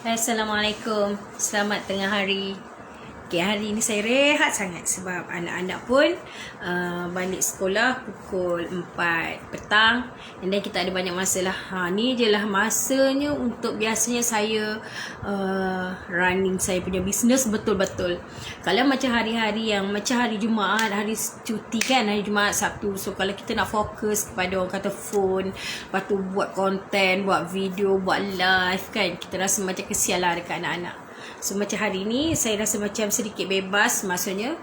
Assalamualaikum. Selamat tengah hari. Okay, hari ni saya rehat sangat sebab anak-anak pun balik sekolah pukul 4 petang. And then kita ada banyak masa lah. Ni je lah masanya untuk biasanya saya running saya punya bisnes betul-betul. Kalau macam hari-hari yang macam hari Jumaat, hari cuti kan, hari Jumaat, Sabtu. So kalau kita nak fokus kepada orang kata phone, lepas tu buat konten, buat video, buat live kan, kita rasa macam kesian lah dekat anak-anak. So macam hari ni saya rasa macam sedikit bebas maksudnya,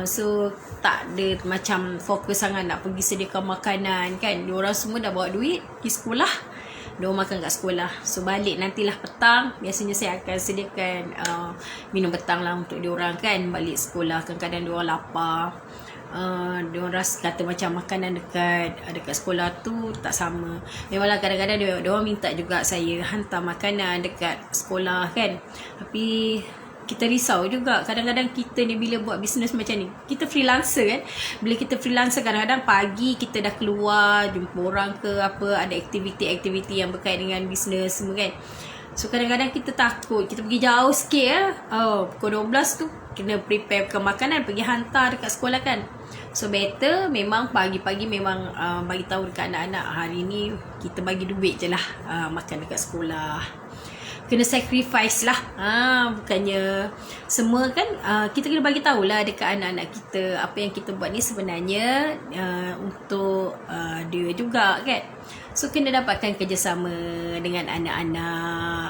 so tak ada macam fokus sangat nak pergi sediakan makanan kan. Diorang semua dah bawa duit pergi sekolah, diorang makan kat sekolah. So balik nantilah petang, biasanya saya akan sediakan minum petang lah untuk diorang kan, balik sekolah. Kadang-kadang diorang lapar, diorang rasa kata macam makanan dekat sekolah tu tak sama. Memanglah kadang-kadang diorang minta juga saya hantar makanan dekat sekolah kan. Tapi kita risau juga kadang-kadang kita ni bila buat bisnes macam ni, kita freelancer kan. Bila kita freelancer kadang-kadang pagi kita dah keluar jumpa orang ke apa, ada aktiviti-aktiviti yang berkait dengan bisnes semua kan. So kadang-kadang kita takut, kita pergi jauh sikit ya. Pukul 12 tu kena prepare ke makanan pergi hantar dekat sekolah kan. So better memang pagi-pagi memang bagi tahu dekat anak-anak, hari ni kita bagi duit je lah makan dekat sekolah. Kena sacrifice lah. Bukannya semua kan, kita kena bagi tahulah dekat anak-anak kita apa yang kita buat ni sebenarnya untuk dia juga kan. So kena dapatkan kerjasama dengan anak-anak.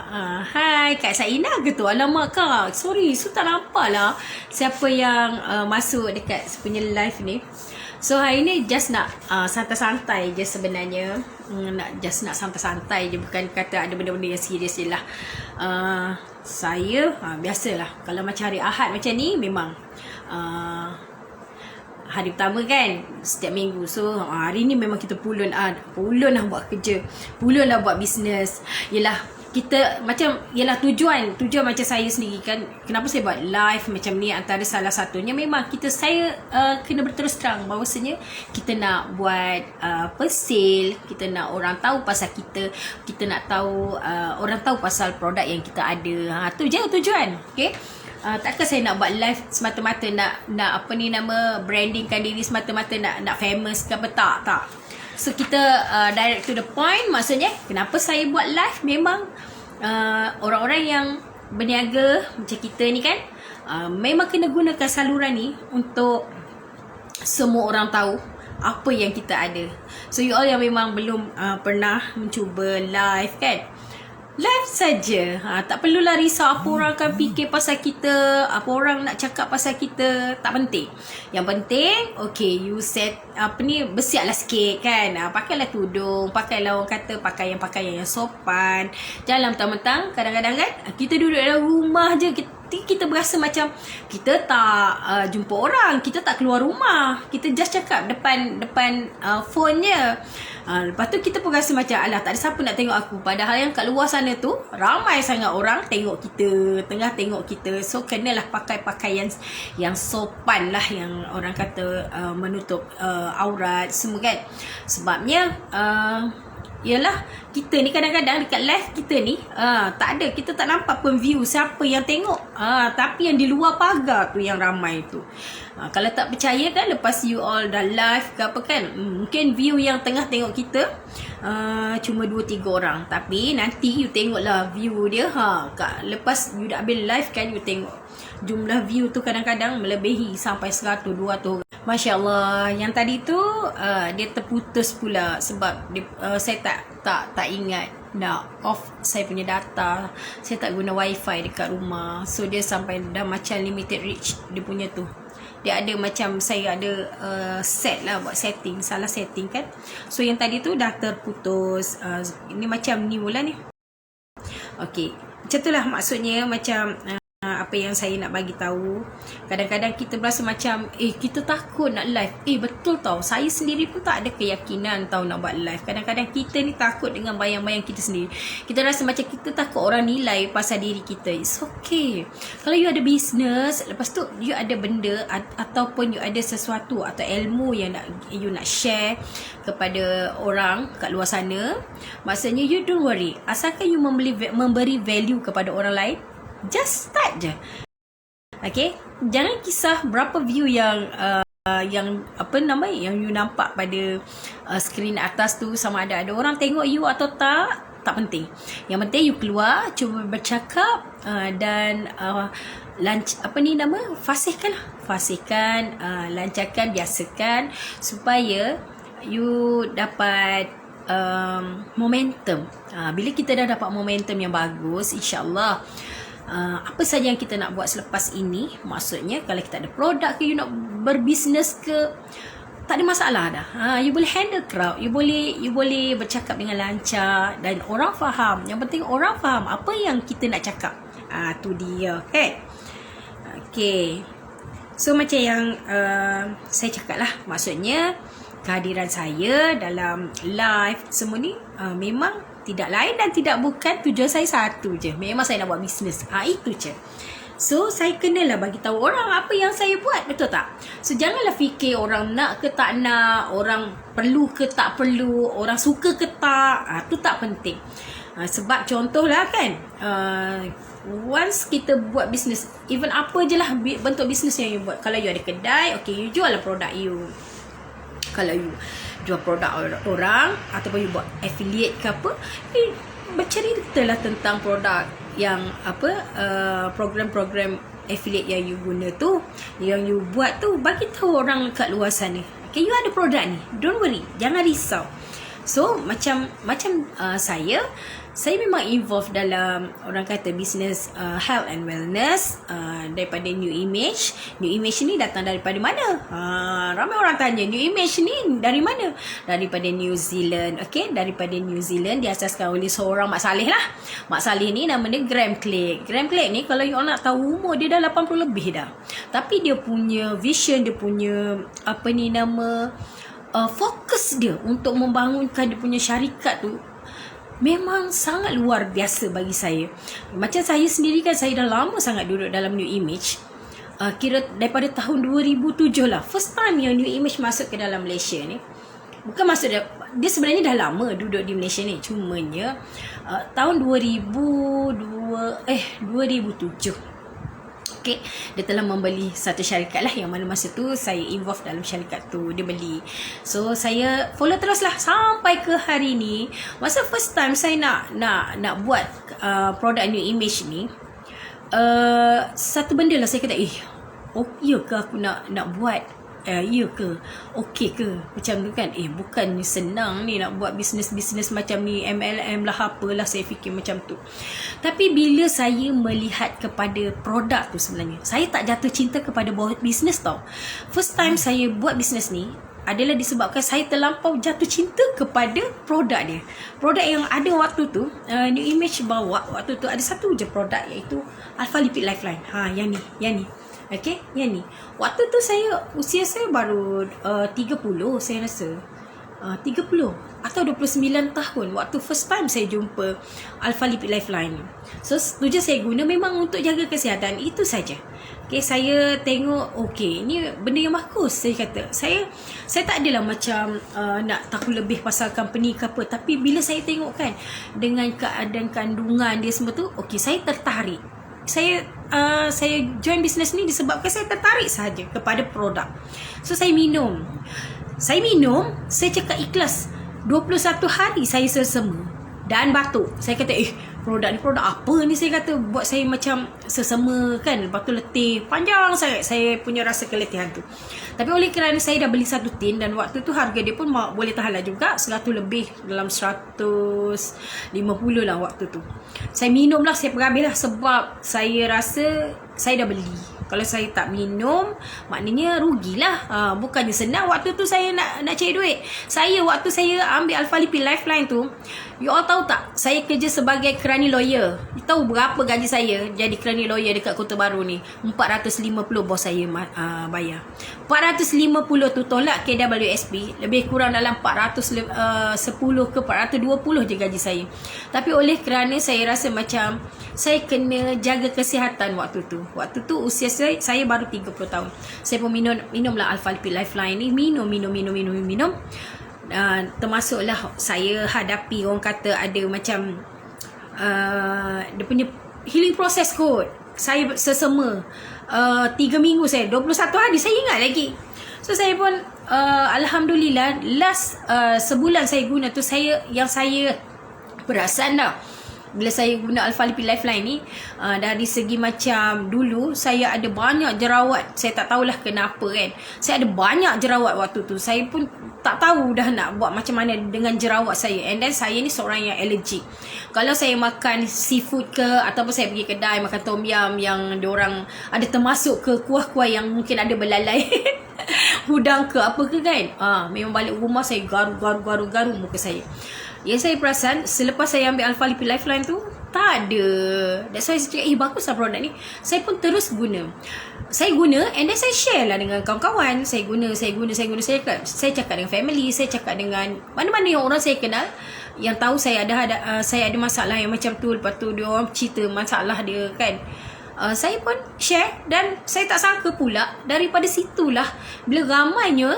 Hai Kak Saina ke tu? Alamak Kak, sorry, so tak nampak lah siapa yang masuk dekat punya live ni. So hari ni just nak santai-santai je sebenarnya. Nak santai-santai je, bukan kata ada benda-benda yang serius je lah. Saya biasalah kalau macam hari Ahad macam ni memang hari pertama kan setiap minggu. So hari ni memang kita pulun lah buat kerja, pulun lah buat bisnes. Yelah kita macam, yelah tujuan macam saya sendiri kan, kenapa saya buat live macam ni, antara salah satunya memang saya kena berterus terang bahawasanya kita nak buat sale, kita nak orang tahu pasal kita nak tahu orang tahu pasal produk yang kita ada. Tu je tujuan. Okay, takkan saya nak buat live semata-mata nak brandingkan diri semata-mata nak famous ke apa, tak. So kita direct to the point. Maksudnya kenapa saya buat live, memang orang-orang yang berniaga macam kita ni kan, memang kena gunakan saluran ni untuk semua orang tahu apa yang kita ada. So you all yang memang belum pernah mencuba live kan, live saja. Tak perlulah risau apa orang akan fikir pasal kita, apa orang nak cakap pasal kita, tak penting. Yang penting okay, you set bersiaplah sikit kan. Pakailah tudung, pakailah orang kata pakaian-pakaian yang sopan. Jangan mentang-mentang kadang-kadang kan kita duduk dalam rumah je, kita berasa macam kita tak jumpa orang, kita tak keluar rumah, kita just cakap depan phone je. Lepas tu kita pun rasa macam alah, tak ada siapa nak tengok aku. Padahal yang kat luar sana tu ramai sangat orang tengok kita, tengah tengok kita. So kenalah pakai pakaian yang sopan lah, yang orang kata menutup aurat semua kan. Sebabnya yalah kita ni kadang-kadang dekat live kita ni tak ada, kita tak nampak pun view siapa yang tengok, tapi yang di luar pagar tu yang ramai tu. Kalau tak percaya kan, lepas you all dah live ke apa kan, mungkin view yang tengah tengok kita cuma 2-3 orang, tapi nanti you tengoklah view dia lepas you dah habis live kan, you tengok jumlah view tu kadang-kadang melebihi sampai 100-200 orang. Masya Allah. Yang tadi tu dia terputus pula sebab saya tak ingat nak off saya punya data. Saya tak guna wifi dekat rumah, so dia sampai dah macam limited reach dia punya tu. Dia ada macam saya ada set lah, buat setting, salah setting kan. So yang tadi tu dah terputus. Ini macam ni mula ni. Okay, macam tu lah maksudnya. Macam apa yang saya nak bagi tahu. Kadang-kadang kita berasa macam kita takut nak live. Betul tau, saya sendiri pun tak ada keyakinan tahu nak buat live. Kadang-kadang kita ni takut dengan bayang-bayang kita sendiri. Kita rasa macam kita takut orang nilai pasal diri kita. It's okay. Kalau you ada business, lepas tu you ada benda ataupun you ada sesuatu atau ilmu yang you nak share kepada orang kat luar sana, maksudnya you don't worry. Asalkan you memberi value kepada orang lain, just start je. Okay, jangan kisah berapa view yang yang you nampak pada skrin atas tu, sama ada orang tengok you atau tak penting. Yang penting you keluar, cuba bercakap dan fasihkan, lancarkan, biasakan supaya you dapat momentum. Bila kita dah dapat momentum yang bagus, insyaAllah apa saja yang kita nak buat selepas ini, maksudnya kalau kita ada produk ke, you nak berbisnes ke, tak ada masalah dah. You boleh handle crowd, you boleh bercakap dengan lancar dan orang faham. Yang penting orang faham apa yang kita nak cakap. Tu dia. Okay. So macam yang saya cakap lah, maksudnya kehadiran saya dalam live semua ni memang tidak lain dan tidak bukan, tujuan saya satu je. Memang saya nak buat bisnes. Itu je. So saya kenalah bagi tahu orang apa yang saya buat, betul tak? So janganlah fikir orang nak ke tak nak, orang perlu ke tak perlu, orang suka ke tak. Tu tak penting. Sebab contohlah kan, once kita buat bisnes, even apa je lah bentuk bisnes yang you buat. Kalau you ada kedai, okay, you jual lah produk you. Kalau you jual produk orang ataupun you buat affiliate ke apa, berceritalah tentang produk yang program-program affiliate yang you guna tu, yang you buat tu, bagi tahu orang kat luar sana. Okay, you ada produk ni, don't worry, jangan risau. So macam saya memang involve dalam, orang kata, business health and wellness, daripada New Image. New Image ni datang daripada mana? Ramai orang tanya, New Image ni dari mana? Daripada New Zealand. Okay, daripada New Zealand, diasaskan oleh seorang Mak Saleh lah. Mak Saleh ni nama dia Graham Clegg. Graham Clegg ni, kalau you nak tahu umur dia dah 80 lebih dah. Tapi dia punya vision, dia punya fokus dia untuk membangunkan dia punya syarikat tu memang sangat luar biasa bagi saya. Macam saya sendiri kan, saya dah lama sangat duduk dalam New Image. Kira daripada tahun 2007 lah, first time yang New Image masuk ke dalam Malaysia ni. Bukan masuk dia sebenarnya dah lama duduk di Malaysia ni, cumanya tahun 2007 okay, dia telah membeli satu syarikat lah, yang mana masa tu saya involve dalam syarikat tu, dia beli. So saya follow terus lah sampai ke hari ni. Masa first time saya nak buat produk New Image ni, satu benda lah saya kata, iya ke aku nak buat, iya ke, okey ke, macam tu kan. Bukan senang ni nak buat bisnes macam ni, MLM lah apalah, saya fikir macam tu. Tapi bila saya melihat kepada produk tu, sebenarnya saya tak jatuh cinta kepada bisnes tau. First time saya buat bisnes ni adalah disebabkan saya terlampau jatuh cinta kepada produk dia. Produk yang ada waktu tu, New Image bawa waktu tu, ada satu je produk, iaitu Alpha Lipid Lifeline. Yang ni. Okay, yang ni. Waktu tu usia saya baru 30, saya rasa. 30 atau 29 tahun waktu first time saya jumpa Alpha Lipid Lifeline. So tu je saya guna, memang untuk jaga kesihatan, itu saja. Okay, saya tengok, okay, ni benda yang bagus, saya kata. Saya tak adalah macam nak tahu lebih pasal company ke apa, tapi bila saya tengok kan, dengan keadaan kandungan dia semua tu, okay, saya tertarik. Saya join bisnes ni disebabkan saya tertarik sahaja kepada produk. So saya minum, saya cakap ikhlas. 21 hari saya sesama dan batuk. Saya kata, produk ni produk apa ni, saya kata, buat saya macam sesama kan, lepas tu letih, panjang sangat saya punya rasa keletihan tu. Tapi oleh kerana saya dah beli satu tin, dan waktu tu harga dia pun boleh tahan lah juga, 100 lebih, dalam 150 lah waktu tu. Saya minum lah, saya perhabis lah, sebab saya rasa saya dah beli. Kalau saya tak minum, maknanya rugilah. Bukannya senang waktu tu saya nak cari duit. Saya waktu saya ambil Alpha Lipid Lifeline tu, you all tahu tak, saya kerja sebagai kerani lawyer. You tahu berapa gaji saya jadi kerani lawyer dekat Kota Baru ni? 450 bos saya bayar. 450 tu tolak KWSP, lebih kurang dalam 410 ke 420 je gaji saya. Tapi oleh kerana saya rasa macam saya kena jaga kesihatan waktu tu. Waktu tu usia saya baru 30 tahun. Saya pun minumlah Alpha Lipid Lifeline ni. Minum. Termasuklah saya hadapi orang kata ada macam dia punya healing process kot. Saya sesama 3 minggu saya, 21 hari saya ingat lagi. So saya pun alhamdulillah last sebulan saya guna tu, saya perasan dah bila saya guna Alpha Lipid Lifeline ni, dari segi macam dulu saya ada banyak jerawat. Saya tak tahulah kenapa kan, saya ada banyak jerawat waktu tu. Saya pun tak tahu dah nak buat macam mana dengan jerawat saya. And then saya ni seorang yang allergic. Kalau saya makan seafood ke, ataupun saya pergi kedai makan tom yum yang diorang ada termasuk ke kuah-kuah yang mungkin ada belalai udang ke apa ke kan, memang balik rumah saya garu muka saya. Yang saya perasan selepas saya ambil Alpha Lipid Lifeline tu, tak ada. That's why saya cakap, baguslah produk ni. Saya pun terus guna. Saya guna and then saya share lah dengan kawan-kawan. Saya guna. Saya cakap dengan family, saya cakap dengan mana-mana yang orang saya kenal yang tahu saya ada masalah yang macam tu. Lepas tu dia orang cerita masalah dia kan. Saya pun share dan saya tak sangka pula daripada situlah bila ramainya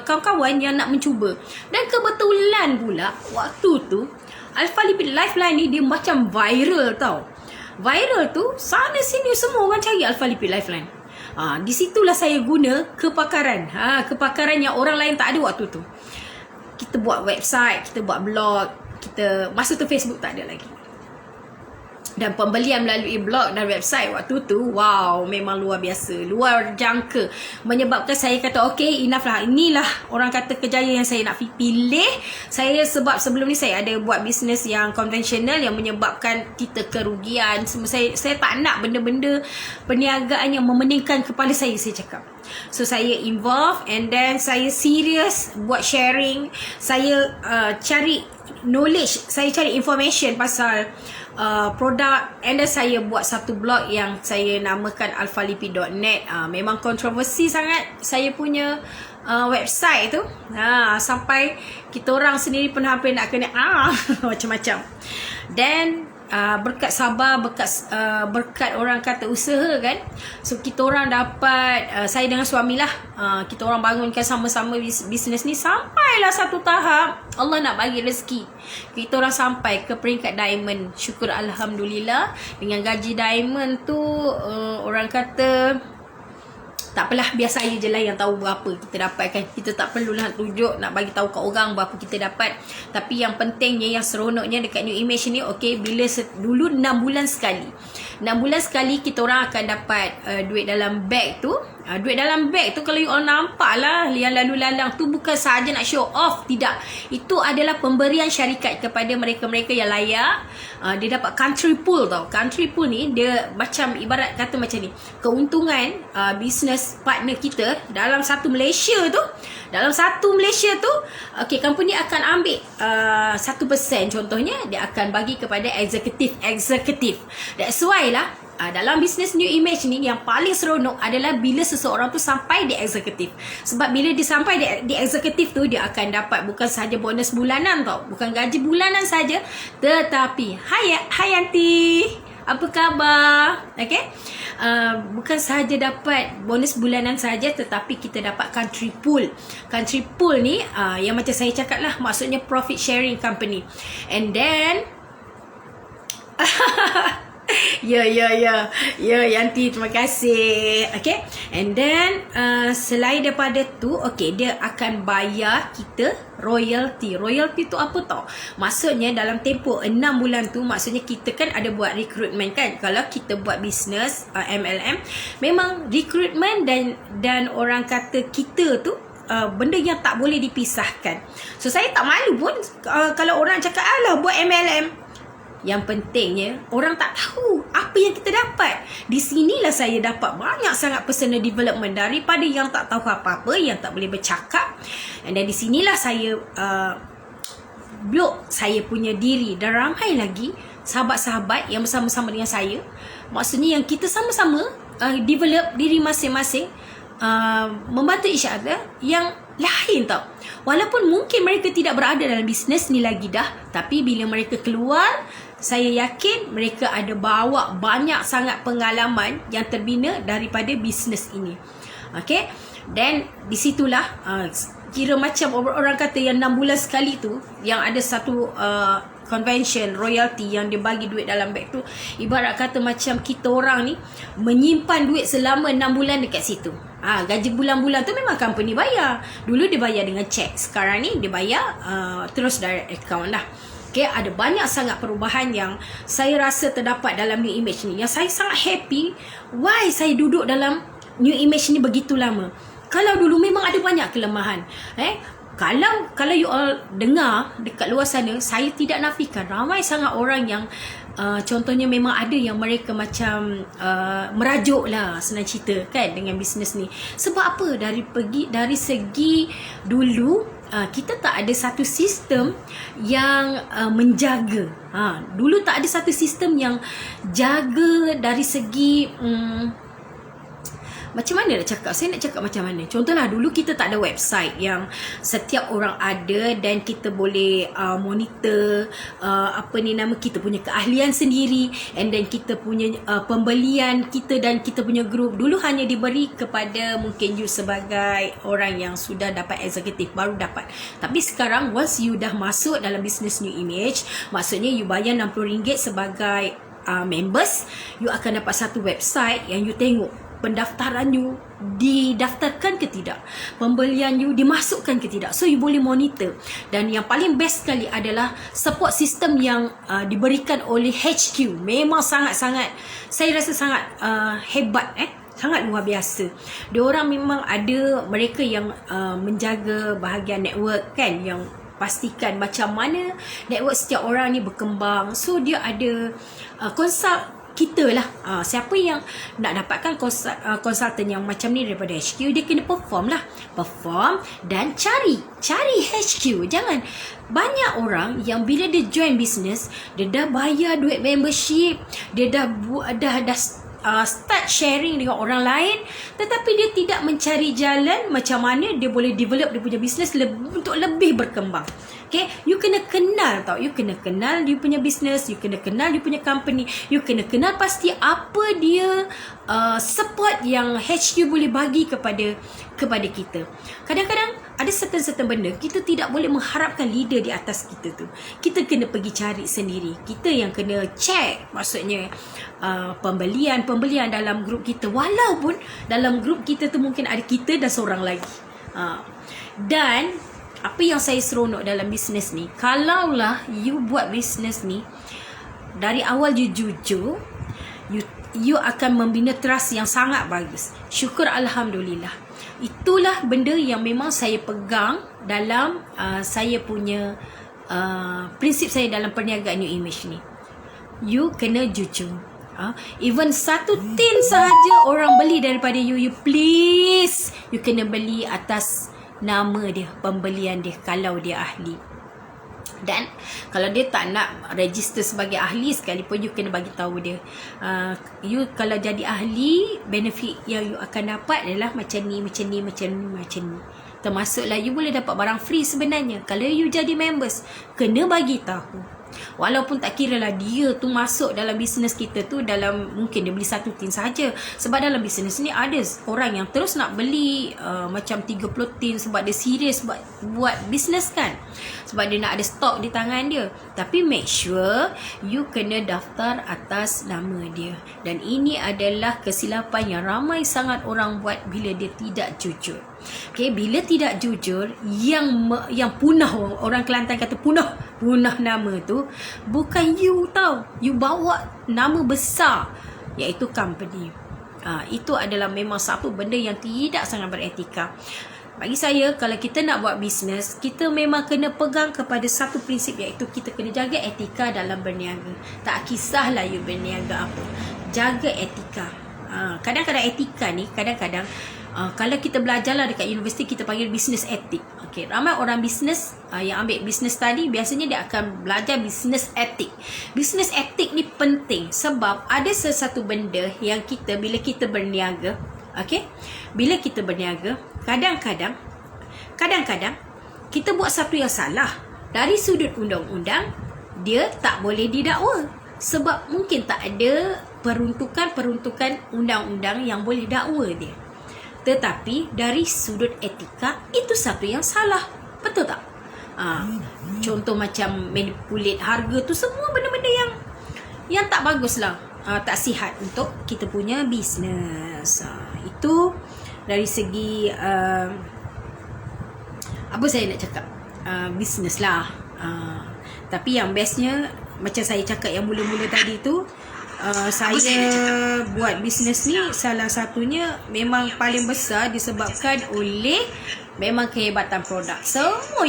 kawan-kawan yang nak mencuba. Dan kebetulan pula waktu tu Alpha Lipid Lifeline ni dia macam viral tau. Viral tu sana sini semua orang cari Alpha Lipid Lifeline. Di situlah saya guna kepakaran. Kepakaran yang orang lain tak ada waktu tu. Kita buat website, kita buat blog, masa tu Facebook tak ada lagi. Dan pembelian melalui blog dan website waktu tu, wow, memang luar biasa, luar jangka. Menyebabkan saya kata, okay, enough lah. Inilah orang kata kejayaan yang saya nak pilih. Saya sebab sebelum ni saya ada buat bisnes yang konvensional yang menyebabkan kita kerugian. Saya tak nak benda-benda perniagaan yang memeningkan kepala saya cakap. So saya involve and then saya serius buat sharing. Saya cari knowledge, saya cari information pasal produk, and then saya buat satu blog yang saya namakan alphalipid.net. Memang kontroversi sangat saya punya website tu, sampai kita orang sendiri pun hampir nak kena macam-macam. Dan berkat sabar, berkat orang kata usaha kan, so kita orang dapat, saya dengan suami lah, kita orang bangunkan sama-sama bisnes ni sampailah satu tahap Allah nak bagi rezeki. Kita orang sampai ke peringkat diamond. Syukur alhamdulillah. Dengan gaji diamond tu, orang kata tak apalah, biar saya je lah yang tahu berapa kita dapat kan. Kita tak perlulah tunjuk, nak bagi tahu kat orang berapa kita dapat. Tapi yang pentingnya, yang seronoknya dekat New Image ni, okay, bila dulu 6 bulan sekali. 6 bulan sekali kita orang akan dapat duit dalam beg tu. Duit dalam beg tu kalau you all nampak lah, yang lalu lalang tu bukan sahaja nak show off, tidak. Itu adalah pemberian syarikat kepada mereka-mereka yang layak. Dia dapat country pool tau. Country pool ni dia macam ibarat kata macam ni, keuntungan business partner kita dalam satu Malaysia tu, okay, company akan ambil 1% contohnya, dia akan bagi kepada eksekutif. That's why lah, dalam bisnes New Image ni yang paling seronok adalah bila seseorang tu sampai di eksekutif. Sebab bila dia sampai di eksekutif tu, dia akan dapat bukan sahaja bonus bulanan tau, bukan gaji bulanan saja, tetapi hai aunty, apa khabar? Okay, bukan sahaja dapat bonus bulanan saja, tetapi kita dapat country pool. Country pool ni yang macam saya cakap lah, maksudnya profit sharing company. And then Ya Yanti, terima kasih. Okay, and then selain daripada tu, okay, dia akan bayar kita royalty. Royalty tu apa tau? Maksudnya dalam tempoh 6 bulan tu, maksudnya kita kan ada buat recruitment kan. Kalau kita buat bisnes MLM, memang recruitment dan orang kata kita tu benda yang tak boleh dipisahkan. So saya tak malu pun kalau orang cakap alah buat MLM. yang pentingnya orang tak tahu apa yang kita dapat. Di sinilah saya dapat banyak sangat personal development daripada yang tak tahu apa-apa, yang tak boleh bercakap. Dan di sinilah saya build saya punya diri, dan ramai lagi sahabat-sahabat yang bersama-sama dengan saya. Maksudnya yang kita sama-sama develop diri masing-masing, membantu each other yang lain tau. Walaupun mungkin mereka tidak berada dalam bisnes ni lagi dah, tapi bila mereka keluar, saya yakin mereka ada bawa banyak sangat pengalaman yang terbina daripada bisnes ini. Okay, dan di situlah kira macam orang kata yang 6 bulan sekali tu, yang ada satu convention royalty yang dia bagi duit dalam beg tu, ibarat kata macam kita orang ni menyimpan duit selama 6 bulan dekat situ. Gaji bulan-bulan tu memang company bayar. Dulu dia bayar dengan cek, sekarang ni dia bayar terus direct account lah. Okay, ada banyak sangat perubahan yang saya rasa terdapat dalam new image ni, yang saya sangat happy. Why saya duduk dalam new image ni begitu lama? Kalau dulu memang ada banyak kelemahan. Kalau you all dengar dekat luar sana, saya tidak nafikan ramai sangat orang yang contohnya memang ada yang mereka macam merajuk lah, senang cerita kan, dengan bisnes ni. Sebab apa? Dari segi dulu kita tak ada satu sistem yang menjaga. Dulu tak ada satu sistem yang jaga dari segi macam mana nak cakap? Saya nak cakap macam mana? Contohlah dulu kita tak ada website yang setiap orang ada, dan kita boleh monitor kita punya keahlian sendiri, and then kita punya pembelian kita dan kita punya group. Dulu hanya diberi kepada mungkin you sebagai orang yang sudah dapat eksekutif, baru dapat. Tapi sekarang once you dah masuk dalam business new image, maksudnya you bayar RM60 sebagai members, you akan dapat satu website yang you tengok pendaftaran you didaftarkan ke tidak, pembelian you dimasukkan ke tidak, so you boleh monitor. Dan yang paling best sekali adalah support system yang diberikan oleh HQ. Memang sangat-sangat, saya rasa sangat hebat, sangat luar biasa. Diorang memang ada mereka yang menjaga bahagian network kan, yang pastikan macam mana network setiap orang ni berkembang. So dia ada consult kita lah, siapa yang nak dapatkan konsultan yang macam ni daripada HQ, dia kena perform dan cari HQ. Jangan, banyak orang yang bila dia join business, dia dah bayar duit membership, dia dah start sharing dengan orang lain, tetapi dia tidak mencari jalan macam mana dia boleh develop dia punya business untuk lebih berkembang. Okay, you kena kenal tau. You kena kenal you punya business, you kena kenal you punya company, you kena kenal pasti apa dia support yang HQ boleh bagi kepada kita. Kadang-kadang ada certain benda kita tidak boleh mengharapkan leader di atas kita tu. Kita kena pergi cari sendiri. Kita yang kena check, maksudnya pembelian dalam grup kita, walaupun dalam grup kita tu mungkin ada kita dan seorang lagi. Dan apa yang saya seronok dalam bisnes ni, kalaulah you buat bisnes ni dari awal you jujur, you akan membina trust yang sangat bagus. Syukur Alhamdulillah. Itulah benda yang memang saya pegang dalam saya punya prinsip saya dalam perniagaan new image ni. You kena jujur. Even satu tin sahaja orang beli daripada you please, you kena beli atas nama dia, pembelian dia, kalau dia ahli. Dan kalau dia tak nak register sebagai ahli sekalipun, you kena bagi tahu dia, you kalau jadi ahli, benefit yang you akan dapat adalah macam ni. Termasuklah you boleh dapat barang free sebenarnya. Kalau you jadi members, kena bagi tahu. Walaupun tak kira lah dia tu masuk dalam bisnes kita tu, dalam mungkin dia beli satu tin saja. Sebab dalam bisnes ni ada orang yang terus nak beli macam 30 tin, sebab dia serius buat bisnes kan, sebab dia nak ada stok di tangan dia. Tapi make sure you kena daftar atas nama dia. Dan ini adalah kesilapan yang ramai sangat orang buat bila dia tidak jujur. Okay, bila tidak jujur, yang punah, orang Kelantan kata punah nama tu, bukan you tau. You bawa nama besar, iaitu company. Itu adalah memang satu benda yang tidak sangat beretika. bagi saya kalau kita nak buat bisnes, kita memang kena pegang kepada satu prinsip, iaitu kita kena jaga etika dalam berniaga. Tak kisahlah you berniaga apa, jaga etika. Kadang-kadang etika ni kadang-kadang kalau kita belajarlah dekat universiti, kita panggil business ethic. Okay, ramai orang bisnes yang ambil business study biasanya dia akan belajar business ethic. Business ethic ni penting sebab ada sesuatu benda yang kita bila kita berniaga, okay, bila kita berniaga, kadang-kadang kita buat satu yang salah. Dari sudut undang-undang, dia tak boleh didakwa sebab mungkin tak ada peruntukan undang-undang yang boleh dakwa dia. Tetapi dari sudut etika, itu satu yang salah. Betul tak? Contoh macam manipulate harga tu, semua benda-benda yang tak bagus lah, tak sihat untuk kita punya bisnes. Itu dari segi apa saya nak cakap, bisnes lah. Tapi yang bestnya, macam saya cakap yang mula-mula tadi tu, saya buat bisnes ni salah satunya memang paling besar disebabkan oleh memang kehebatan produk. Semua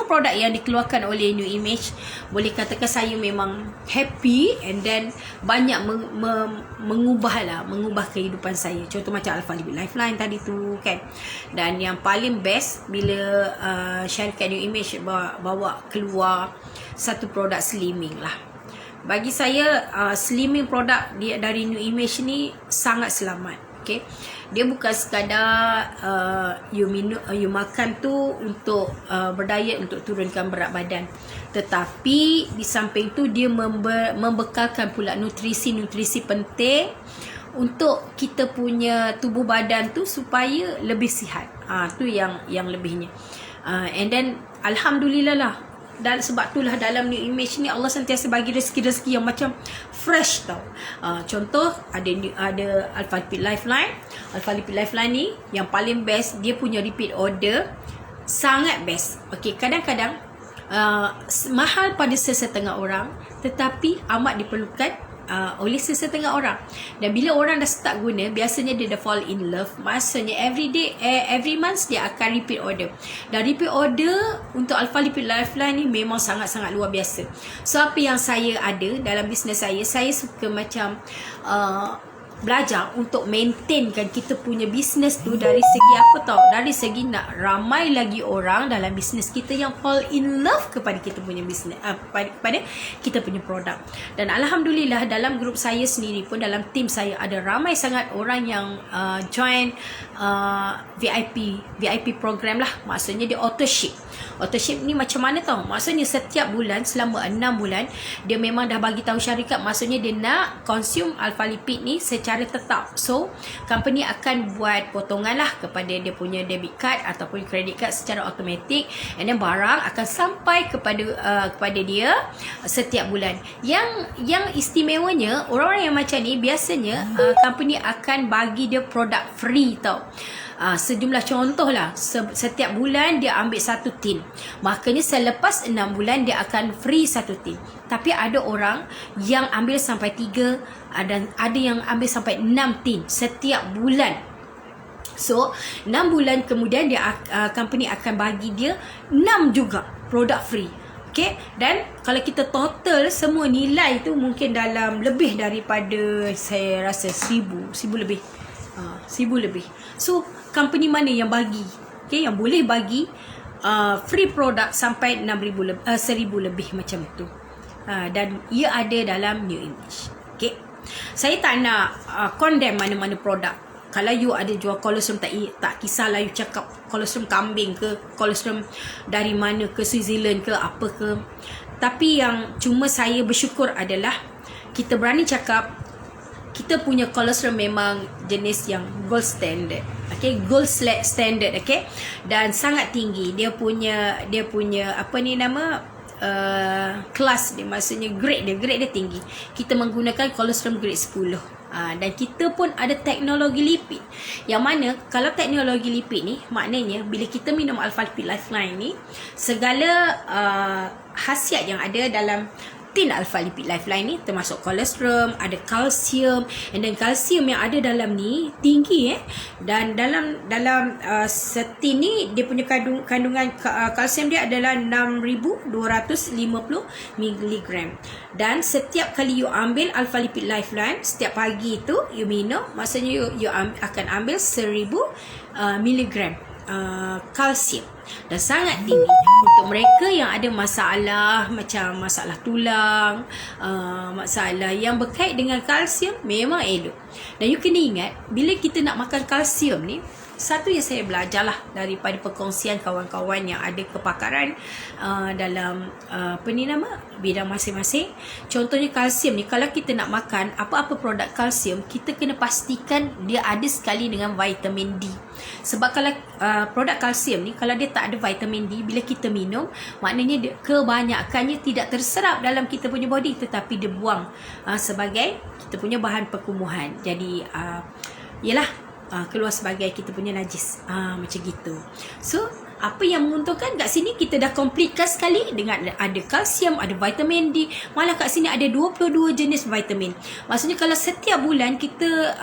produk yang dikeluarkan oleh New Image, boleh katakan saya memang happy, and then banyak mengubah kehidupan saya. Contoh macam Al-Falipit Lifeline tadi tu kan. Dan yang paling best bila syarikat New Image bawa keluar satu produk slimming lah. Bagi saya slimming produk dari New Image ni sangat selamat. Okay, dia bukan sekadar you makan tu untuk berdiet, untuk turunkan berat badan, tetapi di samping tu dia membekalkan pula nutrisi-nutrisi penting untuk kita punya tubuh badan tu supaya lebih sihat. Tu yang lebihnya. And then alhamdulillah lah, dan sebab itulah dalam New Image ni Allah sentiasa bagi rezeki-rezeki yang macam fresh tau. Contoh ada Al-Falipit Lifeline. Al-Falipit Lifeline ni yang paling best, dia punya repeat order sangat best. Okay, kadang-kadang mahal pada sesetengah orang, tetapi amat diperlukan oleh sesetengah orang. Dan bila orang dah start guna, biasanya dia dah fall in love. Maksudnya every month dia akan repeat order. Dan repeat order untuk Al-Falipit Lifeline ni memang sangat-sangat luar biasa. So apa yang saya ada dalam bisnes saya suka macam belajar untuk maintainkan kita punya bisnes tu dari segi apa tau, dari segi nak ramai lagi orang dalam bisnes kita yang fall in love kepada kita punya bisnes, pada kita punya produk. Dan alhamdulillah dalam grup saya sendiri pun, dalam tim saya ada ramai sangat orang yang join VIP program lah. Maksudnya dia auto-ship. Auto-ship ni macam mana tau? Maksudnya setiap bulan selama 6 bulan dia memang dah bagi tahu syarikat, maksudnya dia nak consume Al-Falipit ni secara tetap. So company akan buat potongan lah kepada dia punya debit card ataupun credit card secara automatik, and then barang akan sampai kepada dia setiap bulan. Yang istimewanya, orang-orang yang macam ni biasanya company akan bagi dia produk free tau. Sejumlah contoh lah, setiap bulan dia ambil satu tin, makanya selepas 6 bulan dia akan free satu tin. Tapi ada orang yang ambil sampai 3, dan ada yang ambil sampai 6 tin setiap bulan. So 6 bulan kemudian dia company akan bagi dia 6 juga produk free. Okay, dan kalau kita total semua nilai tu mungkin dalam lebih daripada, saya rasa 1000 lebih. 1000 lebih. So company mana yang bagi, okay, yang boleh bagi free produk sampai 1000 lebih macam tu, dan ia ada dalam New Image. Okay, saya tak nak condemn mana-mana produk. Kalau you ada jual kolostrum, tak kisahlah you cakap kolostrum kambing ke, kolostrum dari mana ke, Switzerland ke, apa ke. Tapi yang cuma saya bersyukur adalah kita berani cakap kita punya kolostrum memang jenis yang gold standard. Okay, gold standard, okay, dan sangat tinggi. Dia punya apa ni nama, kelas dia, maksudnya grade dia tinggi. Kita menggunakan kolostrum grade 10. Dan kita pun ada teknologi lipid, yang mana kalau teknologi lipid ni maknanya bila kita minum Al-Falipit Lifeline ni, segala khasiat yang ada dalam protein Alpha Lipid Lifeline ni termasuk kolostrum, ada kalsium, and then kalsium yang ada dalam ni tinggi dan dalam setin ni dia punya kandungan kalsium dia adalah 6250 mg. Dan setiap kali you ambil Alpha Lipid Lifeline setiap pagi tu you minum, maksudnya you akan ambil 1000 mg kalsium, dan sangat tinggi untuk mereka yang ada masalah macam masalah tulang, masalah yang berkait dengan kalsium, memang elok. Dan you kena ingat, bila kita nak makan kalsium ni, satu yang saya belajar lah daripada perkongsian kawan-kawan yang ada kepakaran dalam bidang masing-masing. Contohnya kalsium ni, kalau kita nak makan apa-apa produk kalsium, kita kena pastikan dia ada sekali dengan vitamin D. Sebab kalau produk kalsium ni, kalau dia tak ada vitamin D, bila kita minum, maknanya kebanyakannya tidak terserap dalam kita punya body, tetapi dia buang sebagai kita punya bahan perkumuhan. Jadi keluar sebagai kita punya najis, macam gitu. So apa yang menguntungkan kat sini, kita dah completekan sekali dengan ada kalsium, ada vitamin D, malah kat sini ada 22 jenis vitamin. Maksudnya kalau setiap bulan kita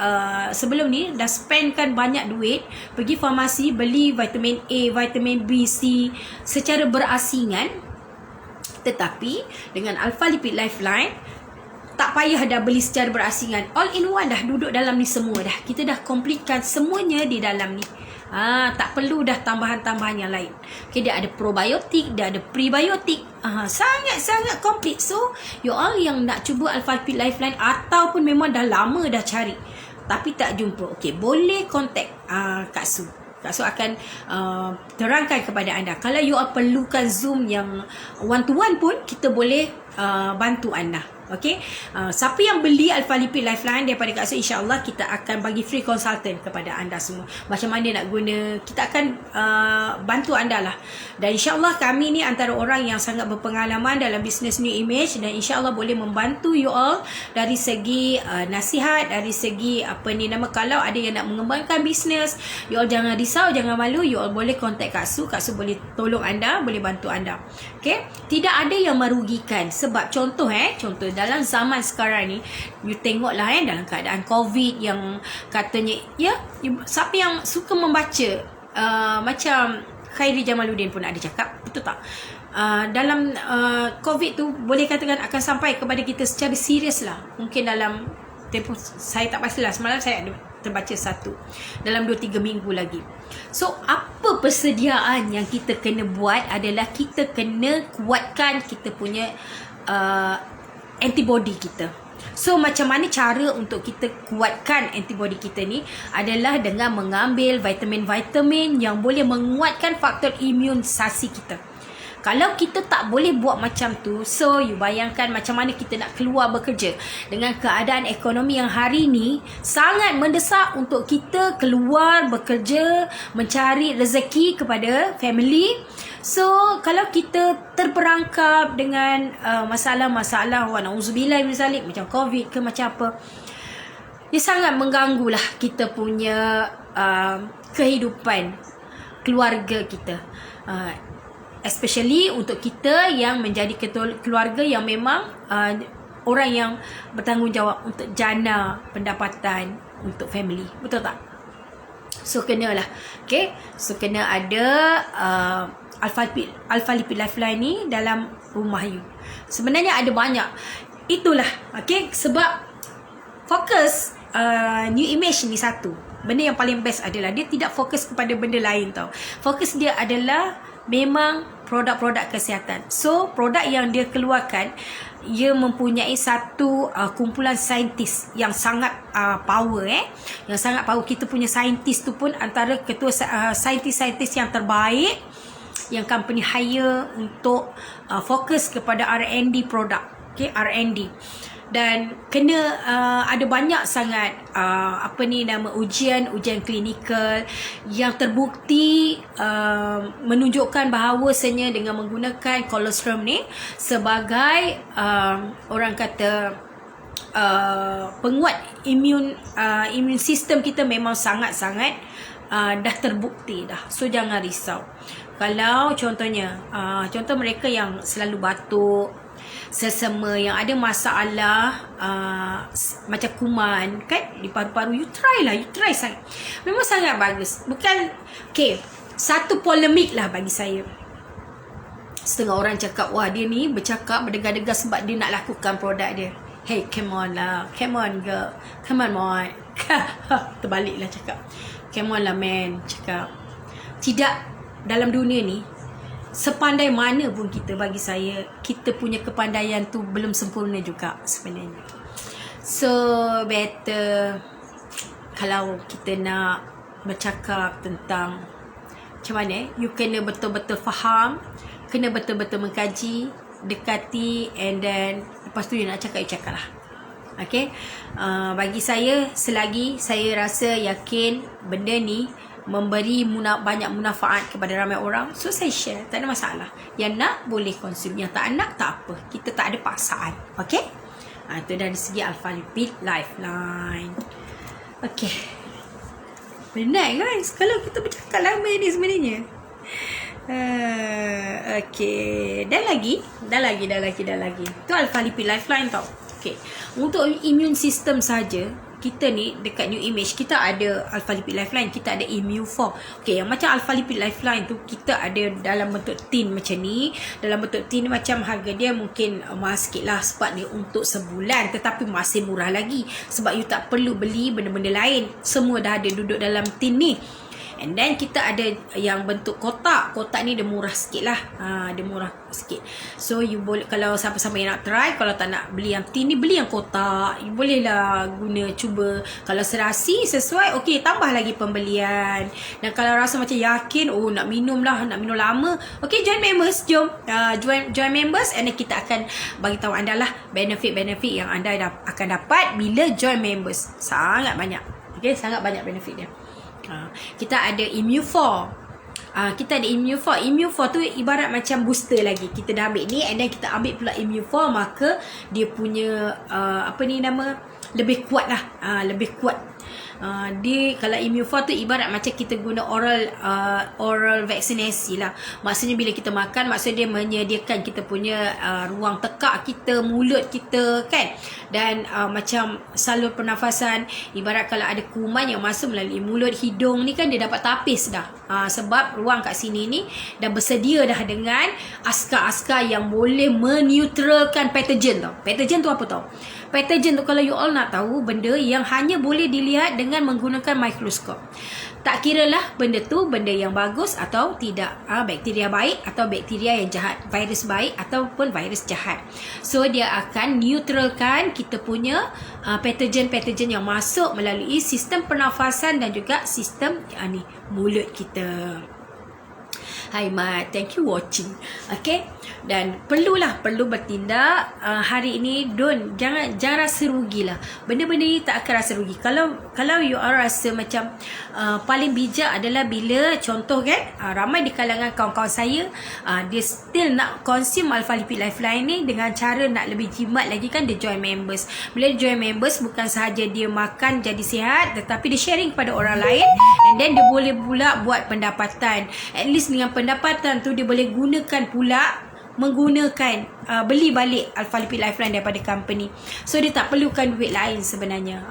sebelum ni dah spendkan banyak duit pergi farmasi beli vitamin A, vitamin B, C secara berasingan, tetapi dengan Alpha Lipid Lifeline tak payah dah beli secara berasingan, all in one dah duduk dalam ni semua dah. Kita dah completekan semuanya di dalam ni. Tak perlu dah tambahan-tambahan yang lain. Okay, dia ada probiotik, dia ada prebiotik. Sangat-sangat komplit. So, you all yang nak cuba Alpha Lipid Lifeline ataupun memang dah lama dah cari tapi tak jumpa, okay, boleh contact Kak Su. Kak Su akan terangkan kepada anda. Kalau you all perlukan Zoom yang one to one pun, kita boleh bantu anda. Okay, siapa yang beli Alpha Lipid Lifeline daripada Kak Su, insyaAllah kita akan bagi free consultant kepada anda semua, macam mana nak guna. Kita akan bantu anda lah. Dan insyaAllah kami ni antara orang yang sangat berpengalaman dalam bisnes New Image, dan insyaAllah boleh membantu you all dari segi nasihat, dari segi kalau ada yang nak mengembangkan bisnes, you all jangan risau, jangan malu, you all boleh contact Kak Su. Kak Su boleh tolong anda, boleh bantu anda. Okay, tidak ada yang merugikan. Sebab contoh dalam zaman sekarang ni, you tengoklah dalam keadaan COVID yang katanya, siapa yang suka membaca, macam Khairi Jamaluddin pun ada cakap, betul tak? Dalam COVID tu boleh katakan akan sampai kepada kita secara serius lah. Mungkin dalam tempoh, saya tak pastilah, semalam saya ada terbaca satu, dalam 2-3 minggu lagi. So apa persediaan yang kita kena buat adalah kita kena kuatkan kita punya antibody kita. So macam mana cara untuk kita kuatkan antibody kita ni adalah dengan mengambil vitamin-vitamin yang boleh menguatkan faktor imunisasi kita. Kalau kita tak boleh buat macam tu, so you bayangkan macam mana kita nak keluar bekerja. Dengan keadaan ekonomi yang hari ni sangat mendesak untuk kita keluar bekerja, mencari rezeki kepada family. So kalau kita terperangkap dengan masalah-masalah, na'udzubillah min zalik, macam COVID ke macam apa, dia sangat mengganggulah kita punya kehidupan keluarga kita. Especially untuk kita yang menjadi keluarga yang memang orang yang bertanggungjawab untuk jana pendapatan untuk family, betul tak? So kena lah, okay? So kena ada Alpha Lipid Lifeline ni dalam rumah you. Sebenarnya ada banyak. Itulah, okay? Sebab fokus New Image ni satu. Benda yang paling best adalah dia tidak fokus kepada benda lain tau. Fokus dia adalah memang produk-produk kesihatan. So produk yang dia keluarkan, ia mempunyai satu kumpulan saintis yang sangat power, yang sangat power. Kita punya saintis tu pun antara ketua saintis-saintis yang terbaik yang company hire untuk fokus kepada R&D produk. Okay, R&D. Dan kena ada banyak sangat ujian klinikal yang terbukti menunjukkan bahawasanya dengan menggunakan kolostrum ni sebagai orang kata penguat imun sistem kita, memang sangat-sangat dah terbukti dah. So jangan risau. Kalau contohnya contoh mereka yang selalu batuk, sesama yang ada masalah macam kuman kan di paru-paru, you try sangat. Memang sangat bagus. Bukan, okay, satu polemik lah bagi saya. Setengah orang cakap, wah dia ni bercakap berdegar-degar sebab dia nak lakukan produk dia. Hey, come on lah, come on girl, come on boy. Terbalik lah cakap, come on lah man, cakap. Tidak, dalam dunia ni sepandai mana pun kita, bagi saya kita punya kepandaian tu belum sempurna juga sebenarnya. So better kalau kita nak bercakap tentang macam mana, you kena betul-betul faham, kena betul-betul mengkaji, dekati, and then lepas tu you nak cakap, you cakap lah. Okay, bagi saya, selagi saya rasa yakin benda ni memberi banyak manfaat kepada ramai orang, so saya share, tak ada masalah. Yang nak boleh konsum, yang tak nak tak apa, kita tak ada paksaan. Okay, itu dari segi Alpha Lipid Lifeline. Okay, penat guys kalau kita bercakap lama ni sebenarnya. Okay, dan lagi tu Alpha Lipid Lifeline tau. Okay, untuk immune system saja, kita ni dekat New Image kita ada Alpha Lipid Lifeline, kita ada Immu4. Okay, yang macam Alpha Lipid Lifeline tu kita ada dalam bentuk tin macam ni. Dalam bentuk tin ni macam harga dia mungkin mahal sikit lah sebab dia untuk sebulan, tetapi masih murah lagi sebab you tak perlu beli benda-benda lain, semua dah ada duduk dalam tin ni. And then kita ada yang bentuk kotak. Kotak ni dia murah sikit lah. Dia murah sikit. So you boleh, kalau siapa-siapa yang nak try, kalau tak nak beli yang tin ni, beli yang kotak. You boleh lah guna, cuba. Kalau serasi sesuai, okay, tambah lagi pembelian. Dan kalau rasa macam yakin, oh nak minum lama, okay, join members. Jom join members, and then kita akan bagi tahu anda lah benefit-benefit yang anda akan dapat bila join members. Sangat banyak. Okay, sangat banyak benefit dia. Kita ada Immu4. Kita ada Immu4. Immu4 tu ibarat macam booster lagi. Kita dah ambil ni, and then kita ambil pula Immu4, maka dia punya lebih kuat lah. Lebih kuat. Dia kalau Immu4 tu ibarat macam kita guna oral vaksinasi lah. Maksudnya bila kita makan, maksudnya dia menyediakan kita punya ruang tekak kita, mulut kita kan. Dan macam salur pernafasan, ibarat kalau ada kuman yang masuk melalui mulut, hidung ni kan, dia dapat tapis dah. Sebab ruang kat sini ni dah bersedia dah dengan askar-askar yang boleh meneutralkan patogen tau. Patogen tu apa tau? Patogen tu kalau you all nak tahu, benda yang hanya boleh dilihat dengan menggunakan mikroskop. Tak kira lah benda tu benda yang bagus atau tidak, bakteria baik atau bakteria yang jahat, virus baik ataupun virus jahat. So dia akan neutralkan kita punya patogen-patogen yang masuk melalui sistem pernafasan dan juga sistem mulut kita. Hai Mat, thank you watching. Okay, dan perlu bertindak hari ini. Jangan rasa rugi lah. Benda-benda ni tak akan rasa rugi. Kalau you all rasa macam paling bijak adalah bila contoh kan, ramai di kalangan kawan-kawan saya dia still nak consume Alpha Lipid Lifeline ni dengan cara nak lebih jimat lagi kan, dia join members. Bila dia join members, bukan sahaja dia makan jadi sihat, tetapi dia sharing kepada orang lain, and then dia boleh pula buat pendapatan. At least dengan pendapatan tu dia boleh gunakan pula menggunakan beli balik Alpha Lipid Lifeline daripada company. So dia tak perlukan duit lain sebenarnya.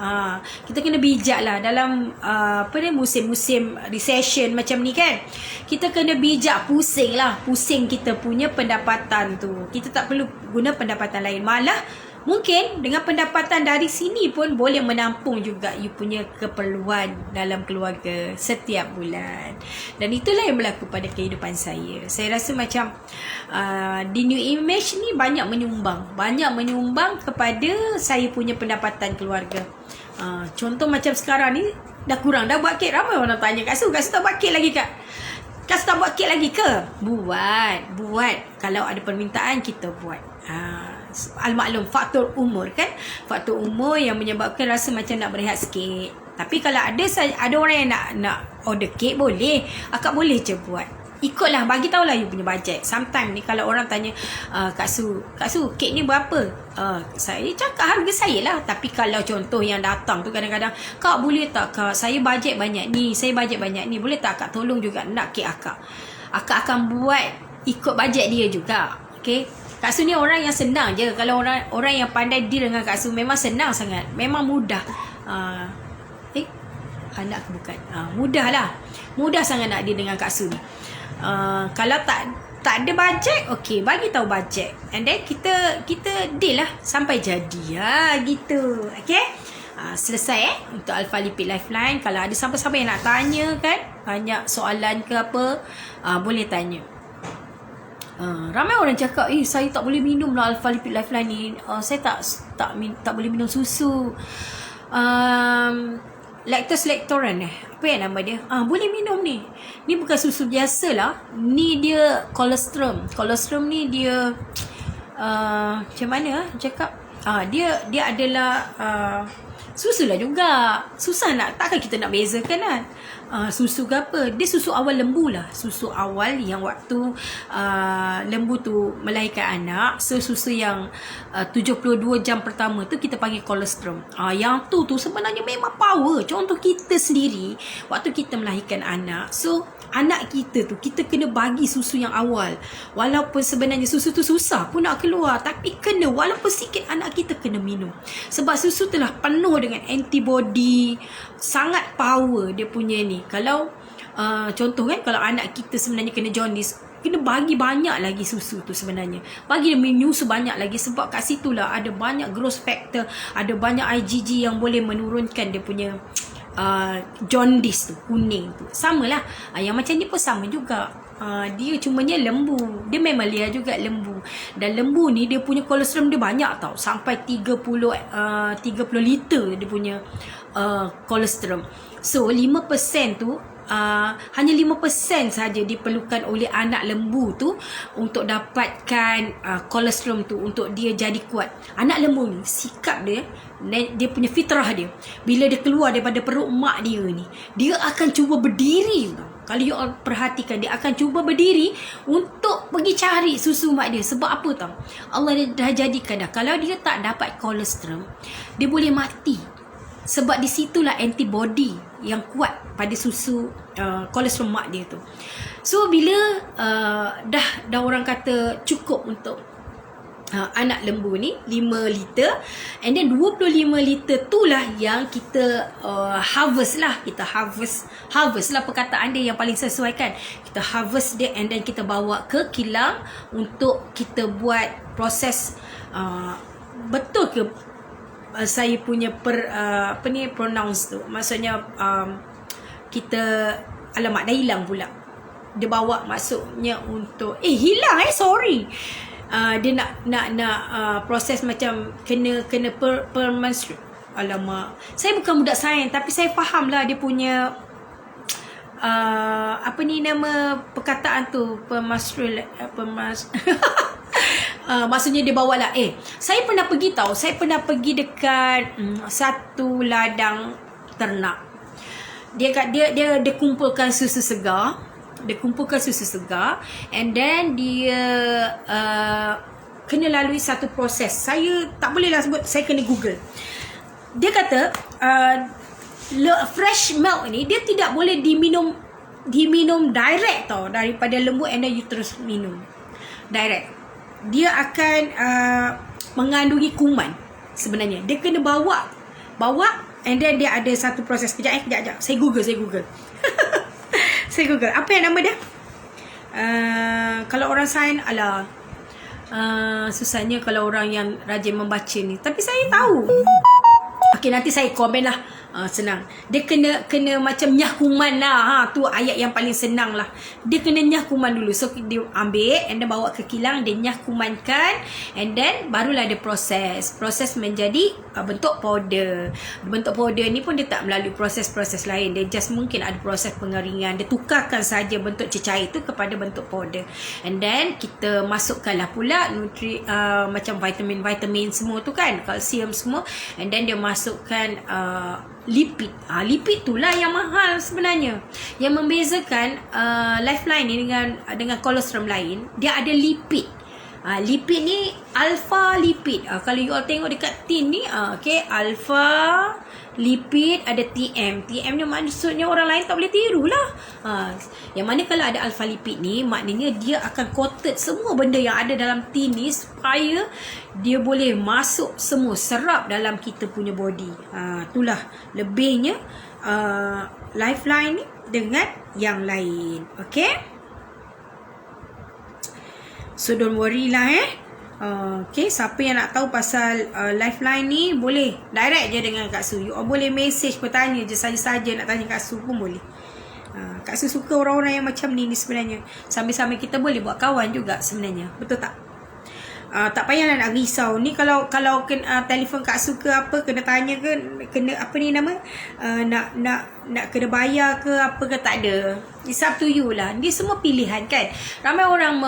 Kita kena bijak lah dalam musim-musim recession macam ni kan. Kita kena bijak, pusing kita punya pendapatan tu. Kita tak perlu guna pendapatan lain. Malah mungkin dengan pendapatan dari sini pun boleh menampung juga you punya keperluan dalam keluarga setiap bulan. Dan itulah yang berlaku pada kehidupan saya. Saya rasa macam di New Image ni banyak menyumbang kepada saya punya pendapatan keluarga. Contoh macam sekarang ni dah kurang dah buat kek. Ramai orang tanya, Kak Su tak buat kek lagi Kak? Kak Su tak buat kek lagi ke? Buat. Kalau ada permintaan kita buat. Al-maklum faktor umur kan, faktor umur yang menyebabkan rasa macam nak berehat sikit. Tapi kalau ada orang yang nak order kek, boleh, akak boleh je buat. Ikutlah, bagi tahulah you punya bajet. Sometimes ni kalau orang tanya, Kak Su kek ni berapa? Saya cakap harga saya lah. Tapi kalau contoh yang datang tu kadang-kadang, Kak boleh tak Kak, saya bajet banyak ni, boleh tak Kak tolong juga nak kek akak? Akak akan buat ikut bajet dia juga. Okay, Kak Su ni orang yang senang je. Kalau orang yang pandai deal dengan Kak Su memang senang sangat. Memang mudah. Anak ke bukan? Mudah lah. Mudah sangat nak deal dengan Kak Su ni. Kalau tak ada bajet, okey, bagi tahu bajet. And then kita deal lah sampai jadi. Gitu. Okey? Selesai untuk Alpha Lipid Lifeline. Kalau ada siapa-siapa yang nak tanya kan, banyak soalan ke apa, boleh tanya. Ramai orang cakap, saya tak boleh minum lah Alpha Lipid Lifeline ni. Saya tak boleh minum susu. Lactose lactoran apa yang nama dia? Boleh minum ni. Ni bukan susu biasa lah. Ni dia colostrum. Colostrum ni dia macam mana cakap? Dia adalah susu lah juga. Susah takkan kita nak bezakan kan? Susu ke apa? Dia susu awal lembu lah. Susu awal yang waktu lembu tu melahirkan anak. So susu yang 72 jam pertama tu kita panggil colostrum. Yang tu sebenarnya memang power. Contoh kita sendiri waktu kita melahirkan anak. So anak kita tu kita kena bagi susu yang awal. Walaupun sebenarnya susu tu susah pun nak keluar, tapi kena, walaupun sikit anak kita kena minum. Sebab susu telah penuh dengan antibody. Sangat power dia punya ni. Kalau contoh kan, kalau anak kita sebenarnya kena jaundice, kena bagi banyak lagi susu tu sebenarnya. Bagi dia minum susu banyak lagi. Sebab kat situlah ada banyak growth factor, ada banyak IgG yang boleh menurunkan dia punya jaundice tu, kuning tu. Sama lah. Yang macam ni pun sama juga. Dia cumanya lembu. Dia memang liar juga lembu. Dan lembu ni dia punya colostrum dia banyak tau. Sampai 30 liter dia punya colostrum. So 5% tu hanya 5% saja diperlukan oleh anak lembu tu untuk dapatkan colostrum tu, untuk dia jadi kuat. Anak lembu ni sikap dia punya fitrah dia, bila dia keluar daripada perut mak dia ni, dia akan cuba berdiri tau. Kalau you all perhatikan, dia akan cuba berdiri untuk pergi cari susu mak dia. Sebab apa tau? Allah dah jadikan dah, kalau dia tak dapat colostrum, dia boleh mati. Sebab di situlah antibody yang kuat pada susu colostrum mak dia tu. So bila dah orang kata cukup untuk anak lembu ni 5 liter, and then 25 liter tu lah yang kita harvest lah. Kita harvest lah perkataan dia yang paling sesuai kan. Kita harvest dia and then kita bawa ke kilang untuk kita buat proses. Betul ke saya punya pronounce tu? Maksudnya kita, alamak dah hilang pula. Dia bawa maksudnya untuk hilang sorry. Dia nak proses macam kena per menstru. Alamak, saya bukan budak sains, tapi saya faham lah dia punya apa ni nama perkataan tu, maksudnya dia bawa lah. Saya pernah pergi tau. Saya pernah pergi dekat satu ladang ternak. Dia kumpulkan susu segar. And then dia kena lalui satu proses. Saya tak boleh lah sebut, saya kena Google. Dia kata fresh milk ni dia tidak boleh diminum direct tau daripada lembu, and then you terus minum direct. Dia akan mengandungi kuman sebenarnya. Dia kena bawa and then dia ada satu proses. Kejap. Saya Google. Saya Google. Apa yang nama dia? Kalau orang sains, susahnya kalau orang yang rajin membaca ni. Tapi saya tahu. Okey, nanti saya komen lah. Senang. Dia kena macam nyah kuman lah. Tu ayat yang paling senang lah. Dia kena nyah kuman dulu. So dia ambil and then bawa ke kilang, dia nyah kumankan, and then barulah dia proses menjadi bentuk powder. Bentuk powder ni pun dia tak melalui proses-proses lain. Dia just mungkin ada proses pengeringan. Dia tukarkan saja bentuk cecair tu kepada bentuk powder. And then kita masukkanlah pula macam vitamin semua tu kan, kalsium semua, and then dia masukkan lipid. Lipid tu lah yang mahal sebenarnya. Yang membezakan Lifeline ni dengan colostrum lain, dia ada lipid. Lipid ni alpha lipid. Kalau you all tengok dekat tin ni, okay, alpha lipid ada TM. TM ni maksudnya orang lain tak boleh tiru lah. Yang mana kalau ada alpha lipid ni, maknanya dia akan coated semua benda yang ada dalam tin ni supaya dia boleh masuk semua, serap dalam kita punya body. Itulah lebihnya Lifeline ni dengan yang lain. Okay, so don't worry lah okay, siapa yang nak tahu pasal Lifeline ni, boleh direct je dengan Kak Su. You all boleh message, bertanya je saja-saja nak tanya Kak Su pun boleh. Kak Su suka orang-orang yang macam ni sebenarnya. Sambil-sambil kita boleh buat kawan juga sebenarnya. Betul tak? Tak payahlah nak risau. Ni kalau telefon Kak Su ke apa, kena tanya ke, kena apa ni nama, nak kena bayar ke apa ke, tak ada. It's up to you lah. Dia semua pilihan kan. Ramai orang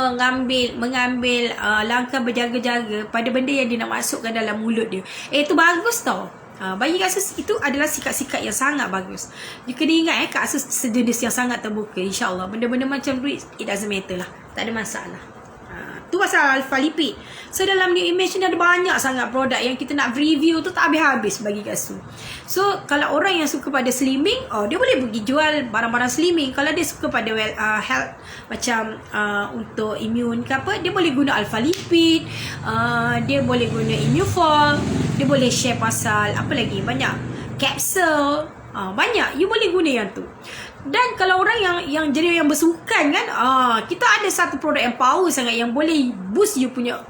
mengambil langkah berjaga-jaga pada benda yang dia nak masukkan dalam mulut dia. Itu bagus tau. Bagi Kak Su itu adalah sikap-sikap yang sangat bagus. You kena ingat Kak Su sejenis yang sangat terbuka. InsyaAllah benda-benda macam tu, it doesn't matter lah. Tak ada masalah. Tu pasal alpha lipid. So dalam new image ni ada banyak sangat produk yang kita nak review tu, tak habis-habis bagi Kak Su. So kalau orang yang suka pada slimming, dia boleh pergi jual barang-barang slimming. Kalau dia suka pada health, macam untuk immune ke apa, dia boleh guna alpha lipid, dia boleh guna Immuform, dia boleh share pasal apa lagi, banyak capsule, banyak you boleh guna yang tu. Dan kalau orang yang jadi yang bersukan kan, kita ada satu produk yang power sangat yang boleh boost you punya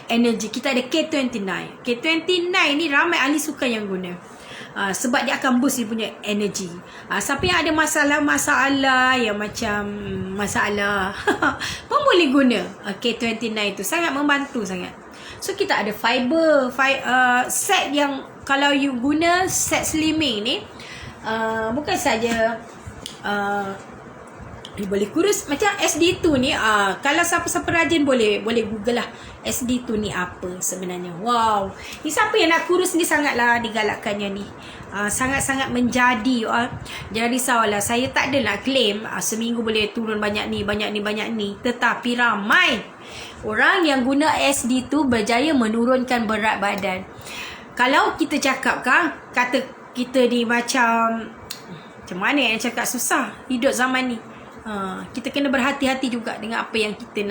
energy. Kita ada K29. K29 ni ramai ahli sukan yang guna. Sebab dia akan boost you punya energy. Siapa yang ada masalah yang macam masalah pun boleh guna K29 tu. Sangat membantu sangat. So kita ada fiber set yang kalau you guna set slimming ni, bukan saja boleh kurus macam SD2 ni. Kalau siapa-siapa rajin boleh google lah SD2 ni apa sebenarnya. Wow, ni siapa yang nak kurus ni sangatlah digalakkannya ni. Sangat-sangat menjadi. Jangan risaulah, saya tak ada nak claim seminggu boleh turun banyak ni. Tetapi ramai orang yang guna SD2 berjaya menurunkan berat badan. Kalau kita cakap kan, kata kita ni macam mana yang cakap, susah hidup zaman ni. Kita kena berhati-hati juga dengan apa yang kita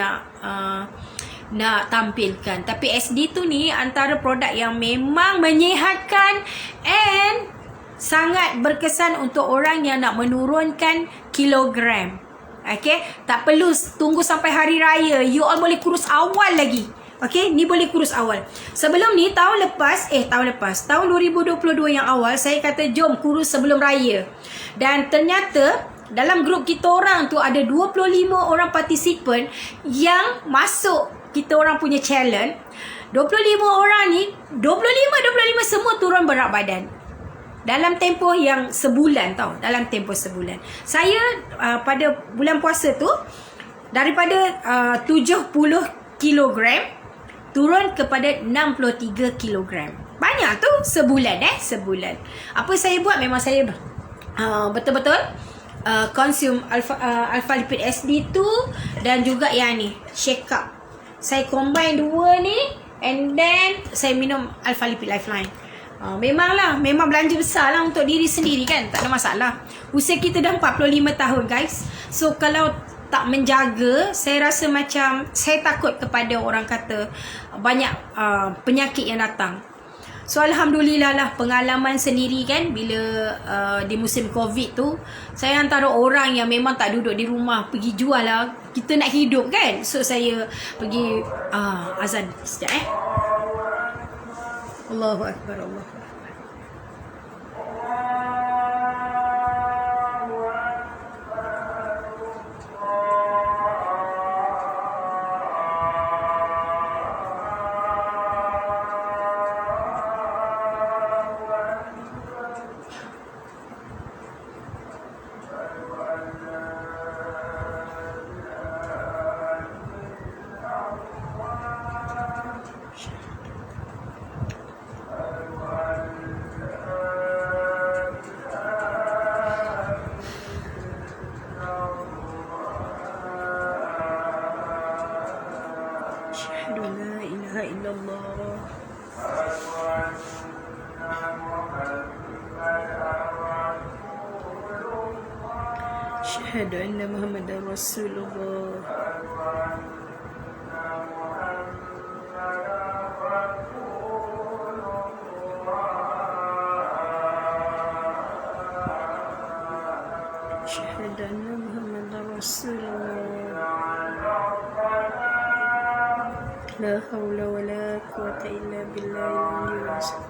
nak tampilkan. Tapi SD2 ni antara produk yang memang menyihatkan and sangat berkesan untuk orang yang nak menurunkan kilogram. Okay, tak perlu tunggu sampai hari raya. You all boleh kurus awal lagi. Okay, ni boleh kurus awal. Sebelum ni tahun lepas 2022 yang awal, saya kata jom kurus sebelum raya. Dan ternyata dalam grup kita orang tu ada 25 orang participant yang masuk kita orang punya challenge. 25 orang ni, 25 semua turun berat badan. Dalam tempoh yang sebulan tau. Dalam tempoh sebulan. Saya pada bulan puasa tu, daripada 70 kilogram turun kepada 63 kilogram. Banyak tu sebulan sebulan. Apa saya buat, memang saya betul-betul consume alpha lipid SD2 dan juga yang ni shake up. Saya combine dua ni and then saya minum alpha lipid Lifeline. Memang belanja besar lah untuk diri sendiri kan, tak ada masalah. Usia kita dah 45 tahun guys. So kalau tak menjaga, saya rasa macam saya takut kepada orang kata banyak penyakit yang datang. So alhamdulillah lah, pengalaman sendiri kan, bila di musim COVID tu, saya antara orang yang memang tak duduk di rumah, pergi jual lah. Kita nak hidup kan. So saya pergi azan sekejap Allahu Akbar, Allahu Akbar. Asyhadu anna Muhammadar Rasulullah. Asyhadu anna Muhammadar Rasulullah. La haula wa la quwwata illa billahil aliyyil azim.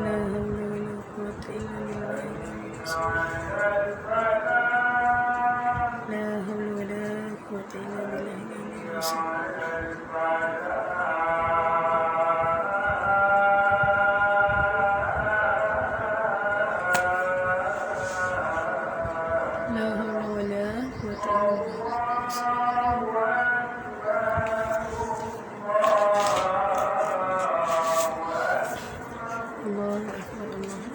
La haula wa la quwwata illa billahil aliyyil azim. La haula wa la quwwata illa billahil aliyyil azim. La haula wa la quwwata illa billah. Allahu akbar, Allahu akbar.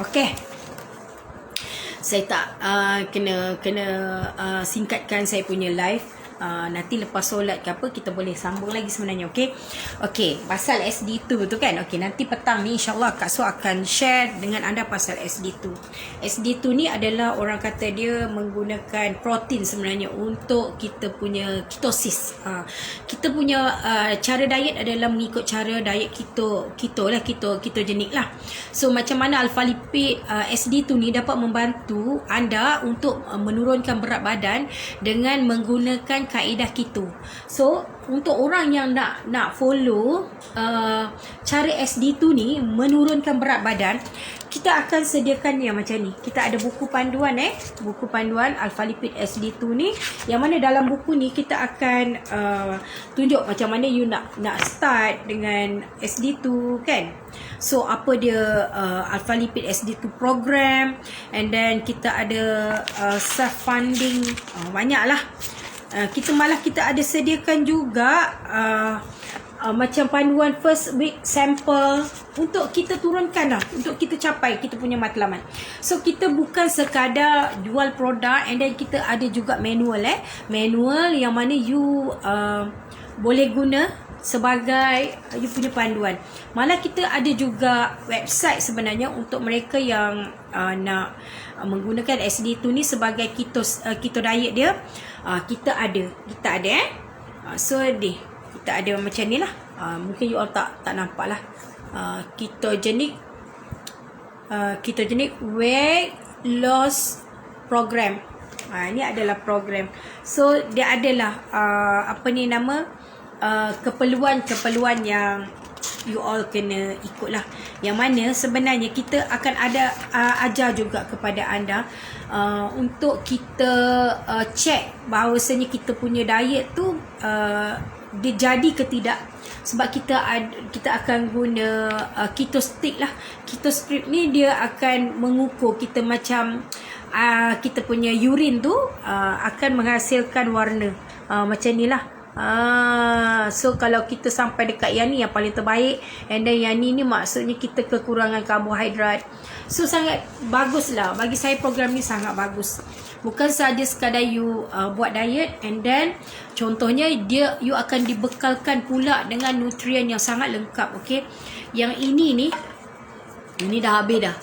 Okey. Saya tak kena singkatkan saya punya live. Nanti lepas solat ke apa kita boleh sambung lagi sebenarnya. Okey, pasal SD2 tu kan. Okey, nanti petang ni insya-Allah Kak Su akan share dengan anda pasal SD2. SD2 ni adalah orang kata dia menggunakan protein sebenarnya untuk kita punya ketosis. Kita punya cara diet adalah mengikut cara diet ketogenik lah. So macam mana alpha lipid SD2 ni dapat membantu anda untuk menurunkan berat badan dengan menggunakan kaedah keto. So untuk orang yang nak follow cara SD2 ni menurunkan berat badan, kita akan sediakan yang macam ni. Kita ada buku panduan buku panduan alpha lipid SD2 ni, yang mana dalam buku ni kita akan tunjuk macam mana you nak start dengan SD2 kan. So apa dia alpha lipid SD2 program, and then kita ada self funding, banyaklah. Kita ada sediakan juga macam panduan first week sample untuk kita turunkan lah, untuk kita capai kita punya matlamat. So kita bukan sekadar jual produk, and then kita ada juga manual manual yang mana you boleh guna sebagai you punya panduan. Malah kita ada juga website sebenarnya untuk mereka yang nak menggunakan SD2 ni sebagai keto diet dia. Kita ada so kita ada macam ni lah. Mungkin you all tak nampak lah. Ketogenic weight loss program. Ini adalah program. So dia adalah keperluan yang you all kena ikut lah. Yang mana sebenarnya kita akan ada ajar juga kepada anda untuk kita check bahawasanya kita punya diet tu dia jadi ke tidak. Sebab kita akan guna keto stick lah. Keto strip ni dia akan mengukur kita macam kita punya urine tu akan menghasilkan warna macam ni lah. So kalau kita sampai dekat yang ni yang paling terbaik, and then yang ni maksudnya kita kekurangan karbohidrat. So sangat bagus lah. Bagi saya program ni sangat bagus. Bukan sahaja sekadar you buat diet, and then contohnya you akan dibekalkan pula dengan nutrien yang sangat lengkap. Yang ini dah habis dah.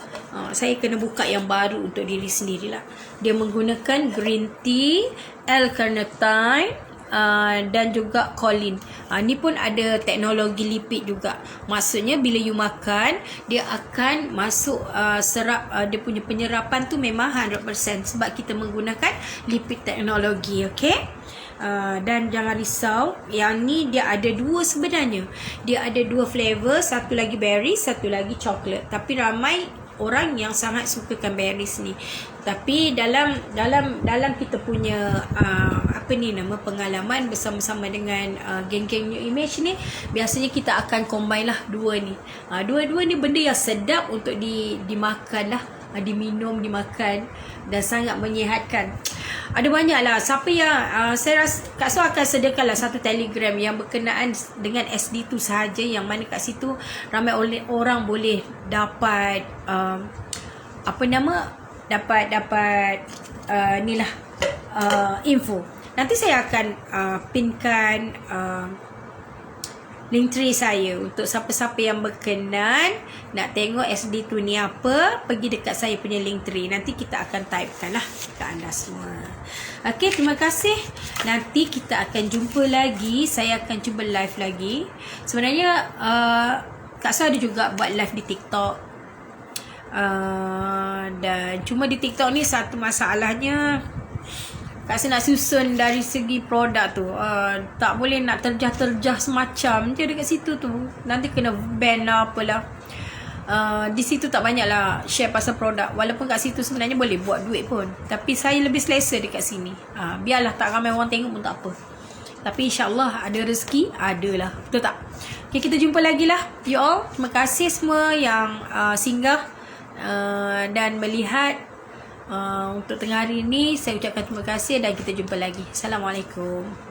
Saya kena buka yang baru untuk diri sendirilah. Dia menggunakan green tea, L-carnitine, dan juga choline. Ni pun ada teknologi lipid juga. Maksudnya bila you makan, dia akan masuk serap, dia punya penyerapan tu memang 100% sebab kita menggunakan lipid teknologi. Dan jangan risau, yang ni dia ada dua sebenarnya. Dia ada dua flavor, satu lagi berry, satu lagi coklat. Tapi ramai orang yang sangat sukakan berries ni. Tapi dalam kita punya pengalaman bersama-sama dengan geng-geng New Image ni, biasanya kita akan combine lah dua ni. Dua-dua ni benda yang sedap untuk dimakan lah, diminum, dimakan, dan sangat menyihatkan. ada banyak lah. Siapa yang saya rasa Kak Su akan sediakanlah satu Telegram yang berkenaan dengan SD tu sahaja, yang mana kat situ ramai orang boleh dapat ni lah info. Nanti saya akan pinkan Linktree saya untuk siapa-siapa yang berkenan nak tengok SD tu ni apa, pergi dekat saya punya Linktree. Nanti kita akan typekan lah ke anda semua. Okey, terima kasih. Nanti kita akan jumpa lagi. Saya akan cuba live lagi. Sebenarnya Kak Su ada juga buat live di TikTok. Dan cuma di TikTok ni satu masalahnya, Kak Su nak susun dari segi produk tu, tak boleh nak terjah-terjah semacam je dekat situ tu. Nanti kena ban lah apalah. Di situ tak banyak lah share pasal produk. Walaupun kat situ sebenarnya boleh buat duit pun, tapi saya lebih selesa dekat sini. Biarlah tak ramai orang tengok pun tak apa. Tapi insyaAllah ada rezeki, adalah. Betul tak? Okay, kita jumpa lagi lah you all. Terima kasih semua yang singgah dan melihat. Untuk tengah hari ni saya ucapkan terima kasih dan kita jumpa lagi. Assalamualaikum.